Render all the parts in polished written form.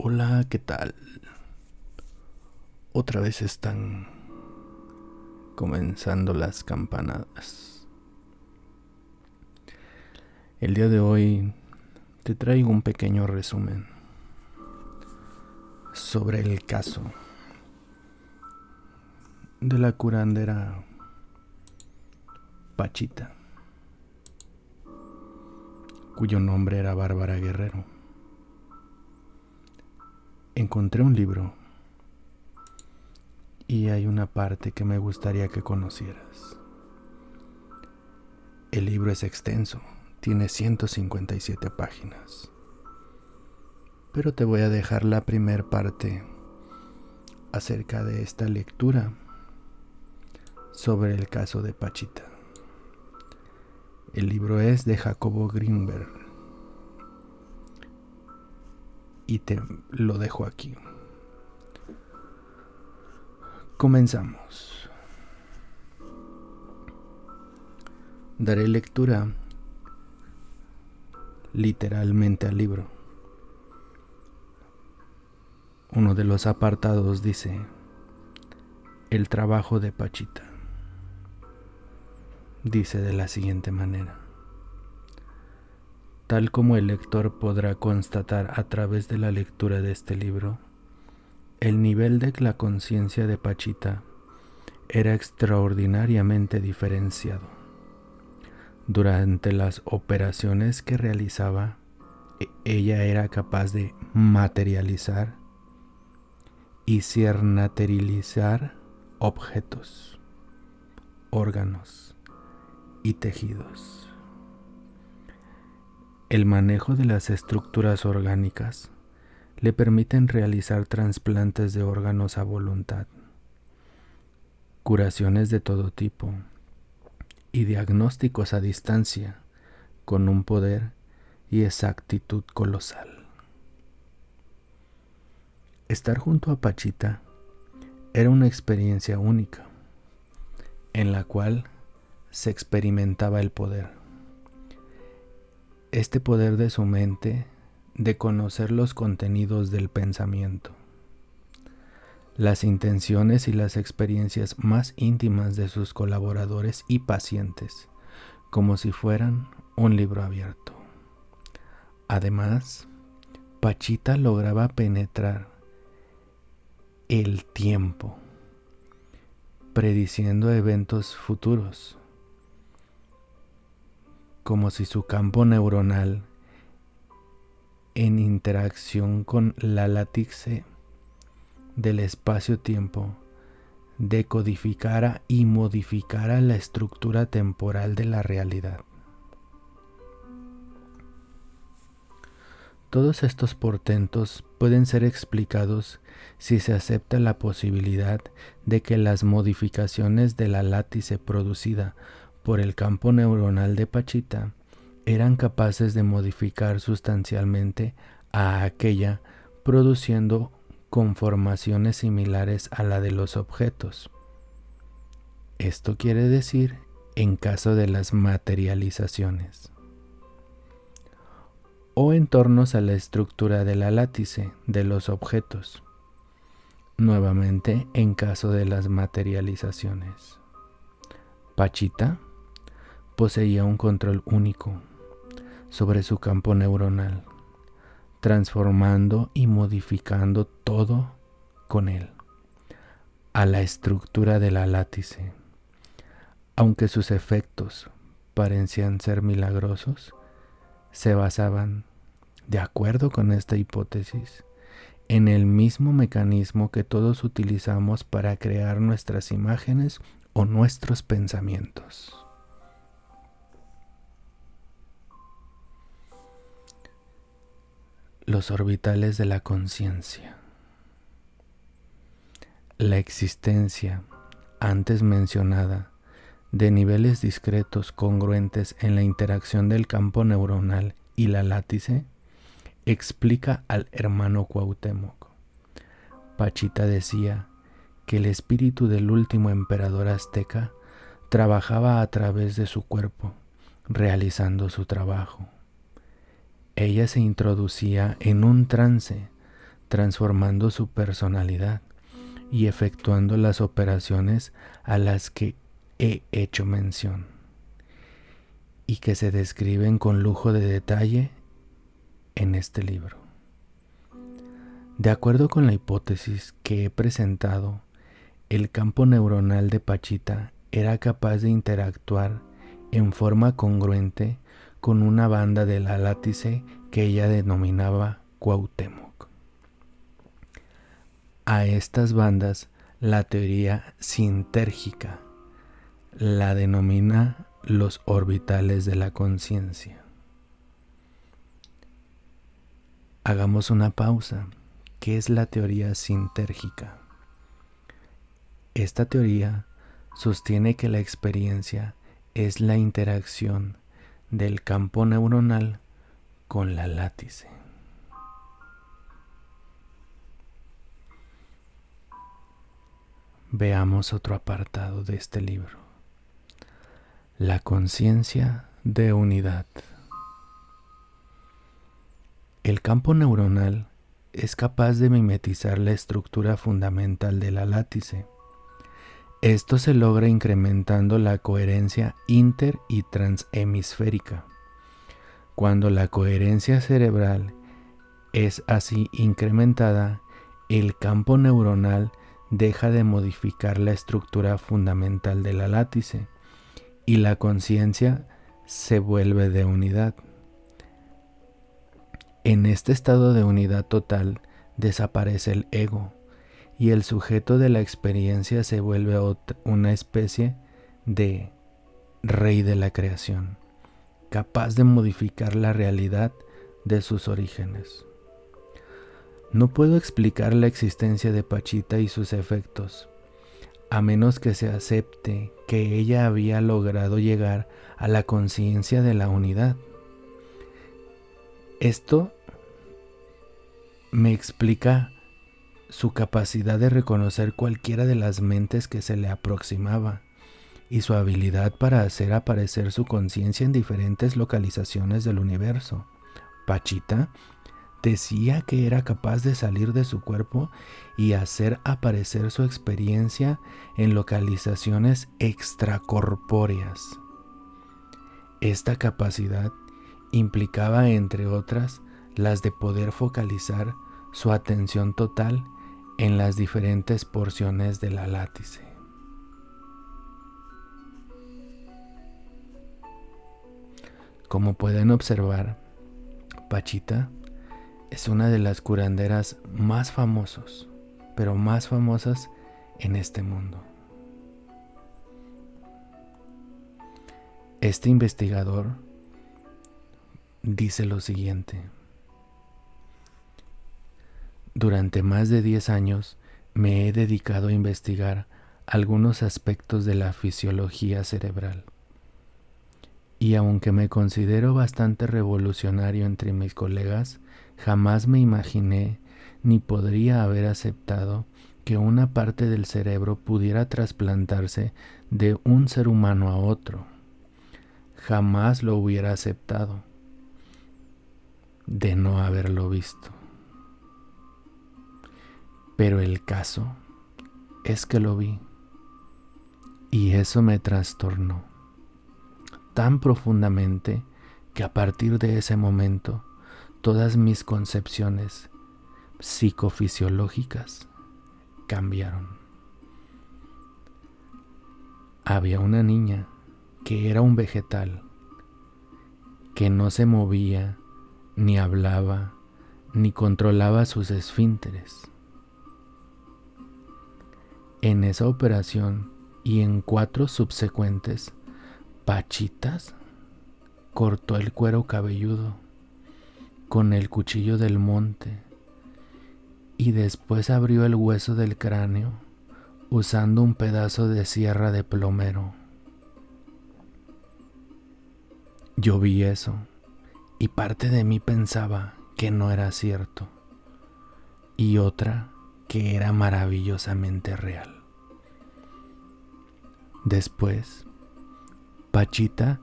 Hola, ¿qué tal? Otra vez están comenzando las campanadas. El día de hoy te traigo un pequeño resumen sobre el caso de la curandera Pachita, cuyo nombre era Bárbara Guerrero. Encontré un libro y hay una parte que me gustaría que conocieras. El libro es extenso, tiene 157 páginas, pero te voy a dejar la primer parte acerca de esta lectura sobre el caso de Pachita. El libro es de Jacobo Greenberg y te lo dejo aquí. Comenzamos. Daré lectura literalmente al libro. Uno de los apartados dice: el trabajo de Pachita. Dice de la siguiente manera: tal como el lector podrá constatar a través de la lectura de este libro, el nivel de la conciencia de Pachita era extraordinariamente diferenciado. Durante las operaciones que realizaba, ella era capaz de materializar y ciernatelizar objetos, órganos y tejidos. El manejo de las estructuras orgánicas le permiten realizar trasplantes de órganos a voluntad, curaciones de todo tipo y diagnósticos a distancia con un poder y exactitud colosal. Estar junto a Pachita era una experiencia única, en la cual se experimentaba el poder. Este poder de su mente de conocer los contenidos del pensamiento, las intenciones y las experiencias más íntimas de sus colaboradores y pacientes, como si fueran un libro abierto. Además, Pachita lograba penetrar el tiempo, prediciendo eventos futuros, como si su campo neuronal, en interacción con la látice del espacio-tiempo, decodificara y modificara la estructura temporal de la realidad. Todos estos portentos pueden ser explicados si se acepta la posibilidad de que las modificaciones de la látice producida por el campo neuronal de Pachita eran capaces de modificar sustancialmente a aquella, produciendo conformaciones similares a la de los objetos. Esto quiere decir en caso de las materializaciones, o en torno a la estructura de la látice de los objetos, nuevamente en caso de las materializaciones. Pachita poseía un control único sobre su campo neuronal, transformando y modificando todo con él, a la estructura de la látice. Aunque sus efectos parecían ser milagrosos, se basaban, de acuerdo con esta hipótesis, en el mismo mecanismo que todos utilizamos para crear nuestras imágenes o nuestros pensamientos. Los orbitales de la conciencia. La existencia, antes mencionada, de niveles discretos congruentes en la interacción del campo neuronal y la látice, explica al hermano Cuauhtémoc. Pachita decía que el espíritu del último emperador azteca trabajaba a través de su cuerpo, realizando su trabajo. Ella se introducía en un trance transformando su personalidad y efectuando las operaciones a las que he hecho mención y que se describen con lujo de detalle en este libro. De acuerdo con la hipótesis que he presentado, el campo neuronal de Pachita era capaz de interactuar en forma congruente con una banda de la látice que ella denominaba Cuauhtémoc. A estas bandas la teoría sintérgica la denomina los orbitales de la conciencia. Hagamos una pausa. ¿Qué es la teoría sintérgica? Esta teoría sostiene que la experiencia es la interacción del campo neuronal con la látice. Veamos otro apartado de este libro. La conciencia de unidad. El campo neuronal es capaz de mimetizar la estructura fundamental de la látice. Esto se logra incrementando la coherencia inter- y transhemisférica. Cuando la coherencia cerebral es así incrementada, el campo neuronal deja de modificar la estructura fundamental de la látice y la conciencia se vuelve de unidad. En este estado de unidad total desaparece el ego y el sujeto de la experiencia se vuelve una especie de rey de la creación, capaz de modificar la realidad de sus orígenes. No puedo explicar la existencia de Pachita y sus efectos, a menos que se acepte que ella había logrado llegar a la conciencia de la unidad. Esto me explica su capacidad de reconocer cualquiera de las mentes que se le aproximaba y su habilidad para hacer aparecer su conciencia en diferentes localizaciones del universo. Pachita decía que era capaz de salir de su cuerpo y hacer aparecer su experiencia en localizaciones extracorpóreas. Esta capacidad implicaba, entre otras, las de poder focalizar su atención total en las diferentes porciones de la látice. Como pueden observar, Pachita es una de las curanderas más famosas en este mundo. Este investigador dice lo siguiente: durante más de 10 años me he dedicado a investigar algunos aspectos de la fisiología cerebral. Y aunque me considero bastante revolucionario entre mis colegas, jamás me imaginé ni podría haber aceptado que una parte del cerebro pudiera trasplantarse de un ser humano a otro. Jamás lo hubiera aceptado de no haberlo visto. Pero el caso es que lo vi y eso me trastornó tan profundamente que a partir de ese momento todas mis concepciones psicofisiológicas cambiaron. Había una niña que era un vegetal, que no se movía, ni hablaba, ni controlaba sus esfínteres. En esa operación y en 4 subsecuentes, Pachitas cortó el cuero cabelludo con el cuchillo del monte y después abrió el hueso del cráneo usando un pedazo de sierra de plomero. Yo vi eso y parte de mí pensaba que no era cierto y otra que era maravillosamente real. Después, Pachita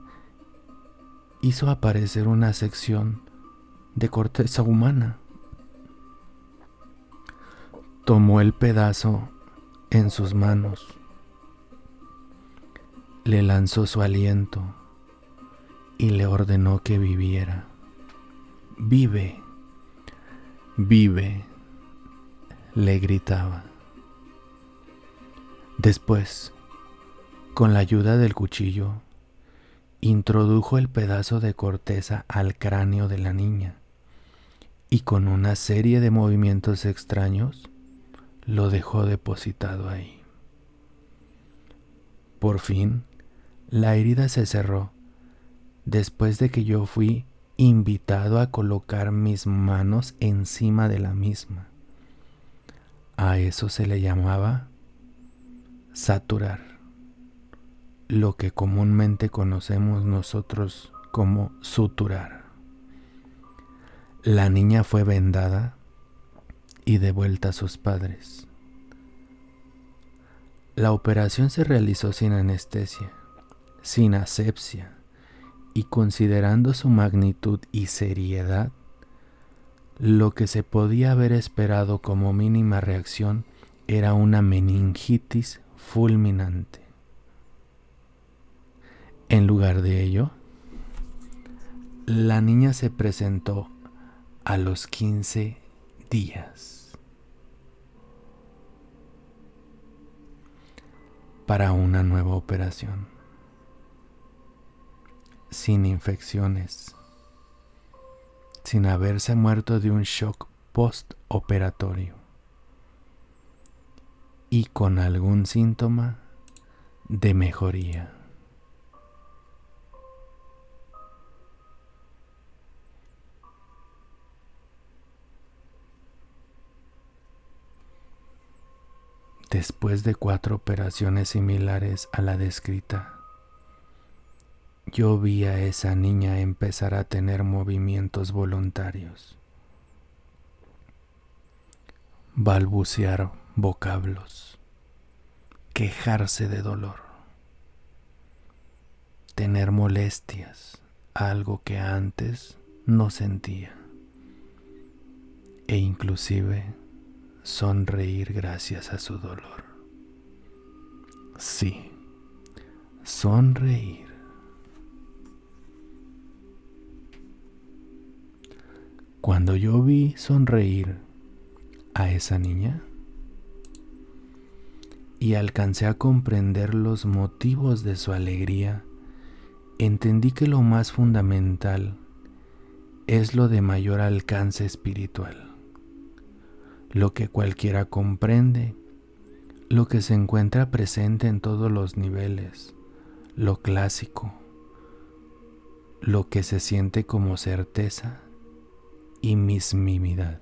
hizo aparecer una sección de corteza humana Tomó el pedazo en sus manos, le lanzó su aliento y le ordenó que viviera. Vive, vive, le gritaba. Después, con la ayuda del cuchillo, introdujo el pedazo de corteza al cráneo de la niña y con una serie de movimientos extraños lo dejó depositado ahí. Por fin, la herida se cerró después de que yo fui invitado a colocar mis manos encima de la misma. A eso se le llamaba saturar, lo que comúnmente conocemos nosotros como suturar. La niña fue vendada y devuelta a sus padres. La operación se realizó sin anestesia, sin asepsia, y considerando su magnitud y seriedad, lo que se podía haber esperado como mínima reacción era una meningitis fulminante. En lugar de ello, la niña se presentó a los 15 días para una nueva operación, sin infecciones, sin haberse muerto de un shock postoperatorio y con algún síntoma de mejoría. Después de 4 operaciones similares a la descrita, yo vi a esa niña empezar a tener movimientos voluntarios, balbucear vocablos, quejarse de dolor, tener molestias, algo que antes no sentía, e inclusive sonreír gracias a su dolor. Sí, sonreír. Cuando yo vi sonreír a esa niña y alcancé a comprender los motivos de su alegría, entendí que lo más fundamental es lo de mayor alcance espiritual, lo que cualquiera comprende, lo que se encuentra presente en todos los niveles, lo clásico, lo que se siente como certeza y mismimidad.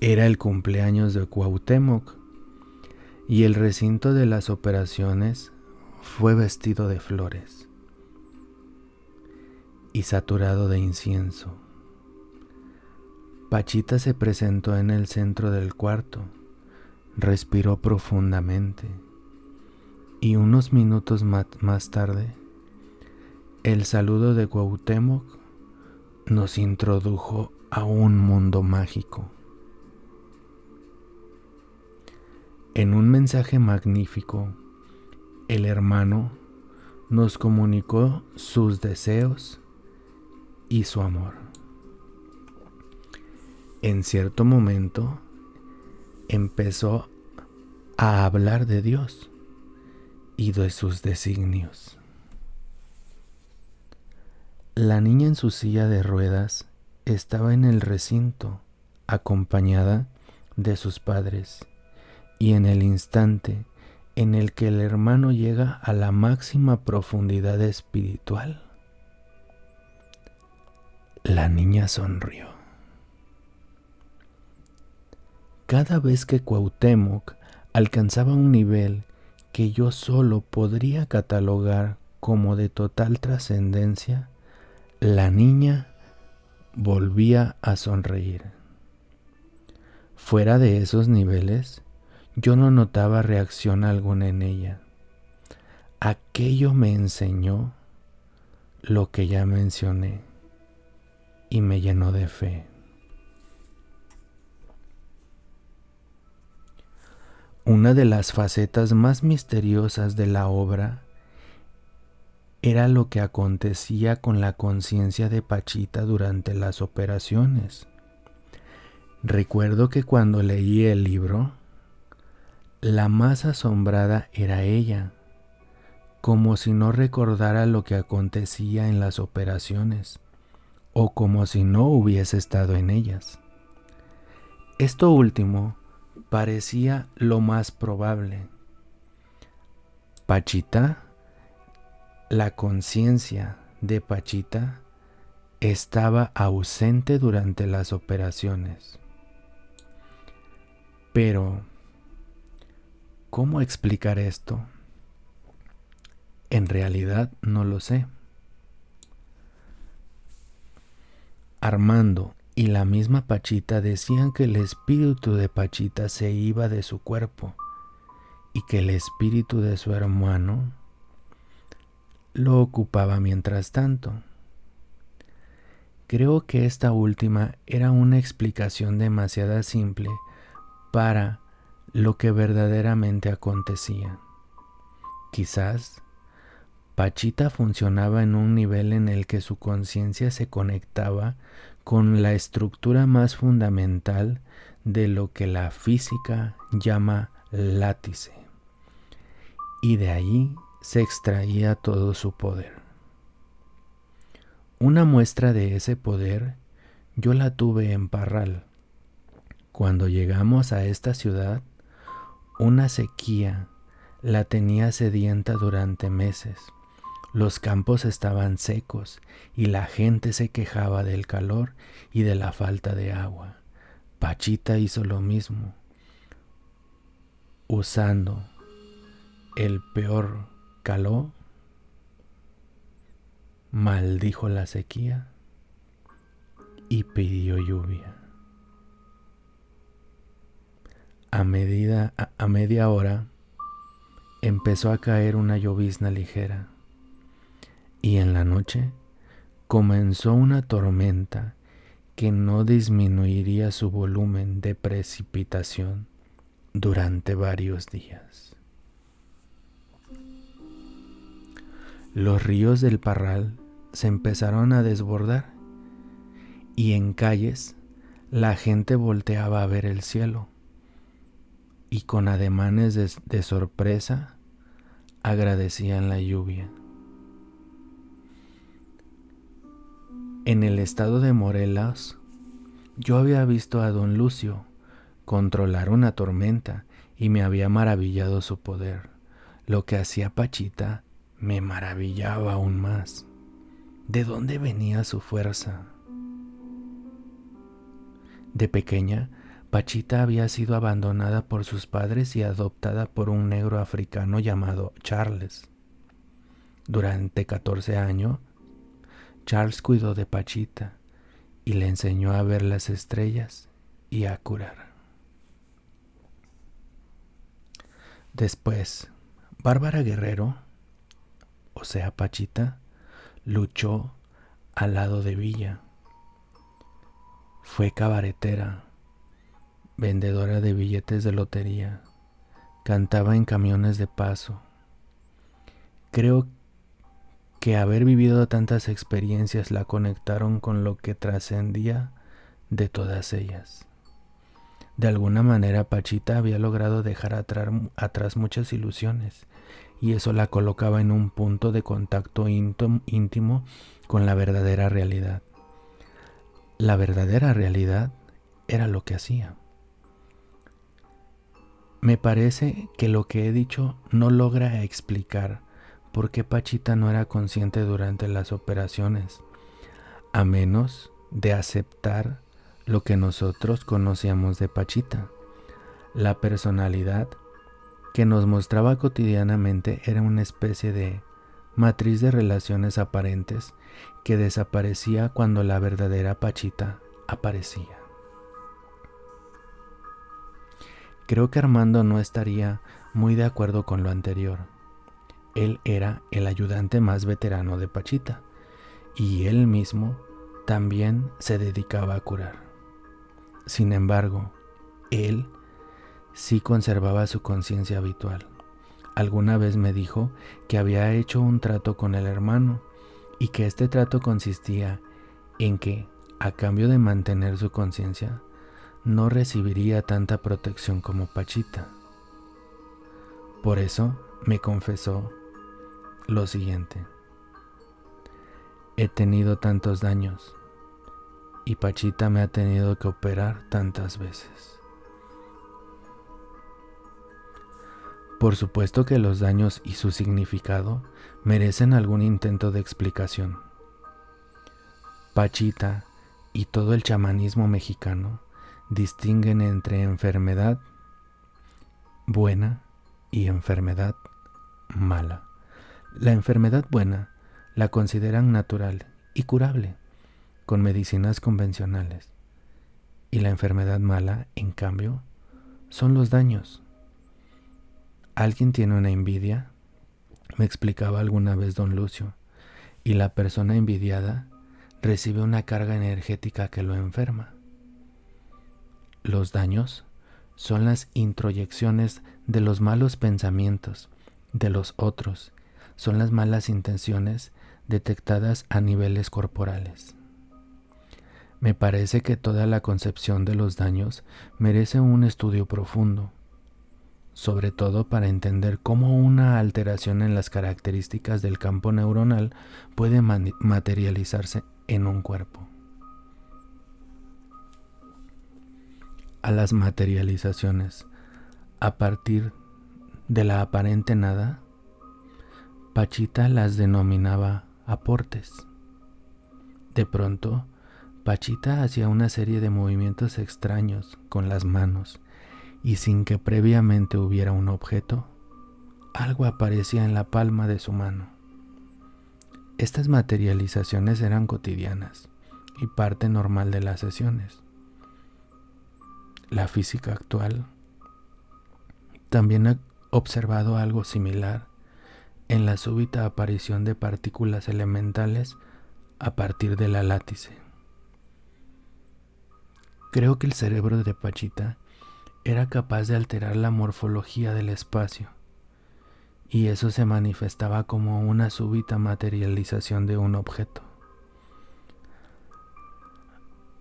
Era el cumpleaños de Cuauhtémoc y el recinto de las operaciones fue vestido de flores y saturado de incienso. Pachita se presentó en el centro del cuarto, respiró profundamente y unos minutos más tarde, el saludo de Cuauhtémoc nos introdujo a un mundo mágico. En un mensaje magnífico, el hermano nos comunicó sus deseos y su amor. En cierto momento empezó a hablar de Dios y de sus designios. La niña en su silla de ruedas estaba en el recinto, acompañada de sus padres, y en el instante en el que el hermano llega a la máxima profundidad espiritual, la niña sonrió. Cada vez que Cuauhtémoc alcanzaba un nivel que yo solo podría catalogar como de total trascendencia, la niña volvía a sonreír. Fuera de esos niveles, yo no notaba reacción alguna en ella. Aquello me enseñó lo que ya mencioné. y me llenó de fe. Una de las facetas más misteriosas de la obra era lo que acontecía con la conciencia de Pachita durante las operaciones. Recuerdo que cuando leí el libro, la más asombrada era ella, como si no recordara lo que acontecía en las operaciones, o como si no hubiese estado en ellas. Esto último parecía lo más probable. Pachita, la conciencia de Pachita, estaba ausente durante las operaciones. Pero, ¿cómo explicar esto? En realidad no lo sé. Armando y la misma Pachita decían que el espíritu de Pachita se iba de su cuerpo y que el espíritu de su hermano lo ocupaba mientras tanto. Creo que esta última era una explicación demasiado simple para lo que verdaderamente acontecía. Quizás Pachita funcionaba en un nivel en el que su conciencia se conectaba con la estructura más fundamental de lo que la física llama látice, y de ahí se extraía todo su poder. Una muestra de ese poder yo la tuve en Parral. Cuando llegamos a esta ciudad, una sequía la tenía sedienta durante meses. Los campos estaban secos y la gente se quejaba del calor y de la falta de agua. Pachita hizo lo mismo, usando el peor calor, maldijo la sequía y pidió lluvia. A media hora empezó a caer una llovizna ligera y en la noche comenzó una tormenta que no disminuiría su volumen de precipitación durante varios días. Los ríos del Parral se empezaron a desbordar y en calles la gente volteaba a ver el cielo y con ademanes de sorpresa agradecían la lluvia. En el estado de Morelos, yo había visto a don Lucio controlar una tormenta y me había maravillado su poder. Lo que hacía Pachita me maravillaba aún más. ¿De dónde venía su fuerza? De pequeña, Pachita había sido abandonada por sus padres y adoptada por un negro africano llamado Charles. Durante 14 años, Charles cuidó de Pachita y le enseñó a ver las estrellas y a curar. Después, Bárbara Guerrero, o sea Pachita, luchó al lado de Villa. Fue cabaretera, vendedora de billetes de lotería, cantaba en camiones de paso. Creo que haber vivido tantas experiencias la conectaron con lo que trascendía de todas ellas. De alguna manera Pachita había logrado dejar atrás muchas ilusiones y eso la colocaba en un punto de contacto íntimo con la verdadera realidad. La verdadera realidad era lo que hacía. Me parece que lo que he dicho no logra explicar por qué Pachita no era consciente durante las operaciones, a menos de aceptar lo que nosotros conocíamos de Pachita. La personalidad que nos mostraba cotidianamente era una especie de matriz de relaciones aparentes que desaparecía cuando la verdadera Pachita aparecía. Creo que Armando no estaría muy de acuerdo con lo anterior. Él era el ayudante más veterano de Pachita y él mismo también se dedicaba a curar. Sin embargo, él sí conservaba su conciencia habitual. Alguna vez me dijo que había hecho un trato con el hermano y que este trato consistía en que, a cambio de mantener su conciencia, no recibiría tanta protección como Pachita. Por eso me confesó lo siguiente: he tenido tantos daños y Pachita me ha tenido que operar tantas veces. Por supuesto que los daños y su significado merecen algún intento de explicación. Pachita y todo el chamanismo mexicano distinguen entre enfermedad buena y enfermedad mala. La enfermedad buena la consideran natural y curable con medicinas convencionales, y la enfermedad mala, en cambio, son los daños. Alguien tiene una envidia, me explicaba alguna vez don Lucio, y la persona envidiada recibe una carga energética que lo enferma. Los daños son las introyecciones de los malos pensamientos de los otros, son las malas intenciones detectadas a niveles corporales. Me parece que toda la concepción de los daños merece un estudio profundo, sobre todo para entender cómo una alteración en las características del campo neuronal puede materializarse en un cuerpo. A las materializaciones, a partir de la aparente nada, Pachita las denominaba aportes. De pronto, Pachita hacía una serie de movimientos extraños con las manos, y sin que previamente hubiera un objeto, algo aparecía en la palma de su mano. Estas materializaciones eran cotidianas y parte normal de las sesiones. La física actual también ha observado algo similar en la súbita aparición de partículas elementales a partir de la látice. Creo que el cerebro de Pachita era capaz de alterar la morfología del espacio, y eso se manifestaba como una súbita materialización de un objeto.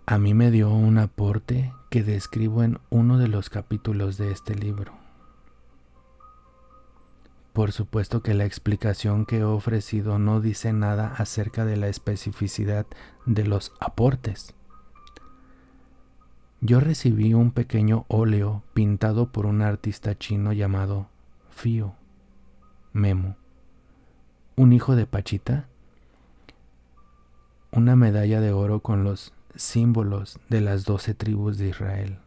A mí me dio un aporte que describo en uno de los capítulos de este libro. Por supuesto que la explicación que he ofrecido no dice nada acerca de la especificidad de los aportes. Yo recibí un pequeño óleo pintado por un artista chino llamado Fio Memo, un hijo de Pachita, una medalla de oro con los símbolos de las 12 tribus de Israel.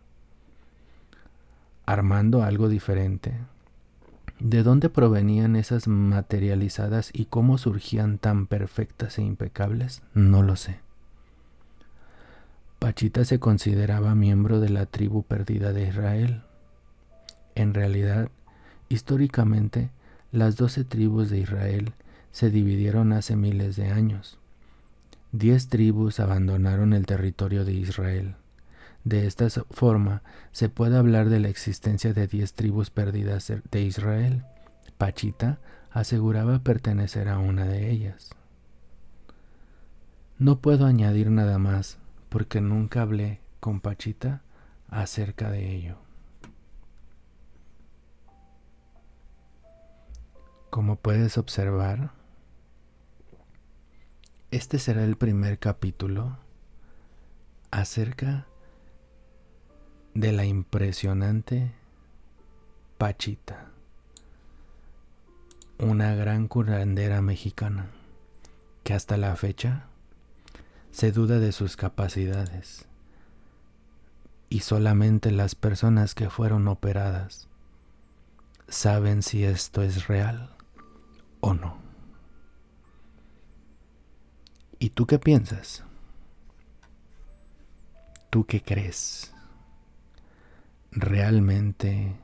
Armando algo diferente. ¿De dónde provenían esas materializadas y cómo surgían tan perfectas e impecables? No lo sé. Pachita se consideraba miembro de la tribu perdida de Israel. En realidad, históricamente, las 12 tribus de Israel se dividieron hace miles de años. 10 tribus abandonaron el territorio de Israel. De esta forma, se puede hablar de la existencia de 10 tribus perdidas de Israel. Pachita aseguraba pertenecer a una de ellas. No puedo añadir nada más, porque nunca hablé con Pachita acerca de ello. Como puedes observar, este será el primer capítulo acerca de la impresionante Pachita, una gran curandera mexicana que hasta la fecha se duda de sus capacidades, y solamente las personas que fueron operadas saben si esto es real o no. ¿Y tú qué piensas? ¿Tú qué crees? ¿Realmente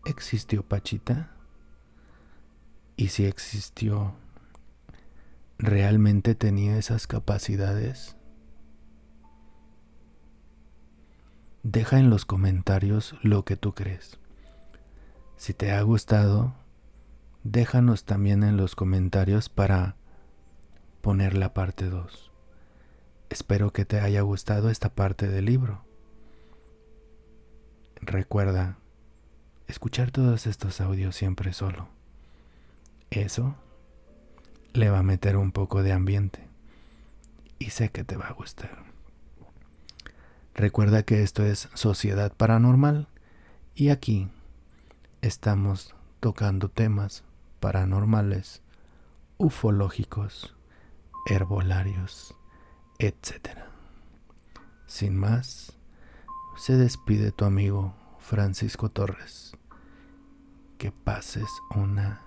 existió Pachita? Y si existió, ¿realmente tenía esas capacidades? Deja en los comentarios lo que tú crees. Si te ha gustado, déjanos también en los comentarios para poner la parte 2. Espero que te haya gustado esta parte del libro. Recuerda, escuchar todos estos audios siempre solo. Eso le va a meter un poco de ambiente y sé que te va a gustar. Recuerda que esto es Sociedad Paranormal y aquí estamos tocando temas paranormales, ufológicos, herbolarios, etc. Sin más, se despide tu amigo Francisco Torres. Que pases una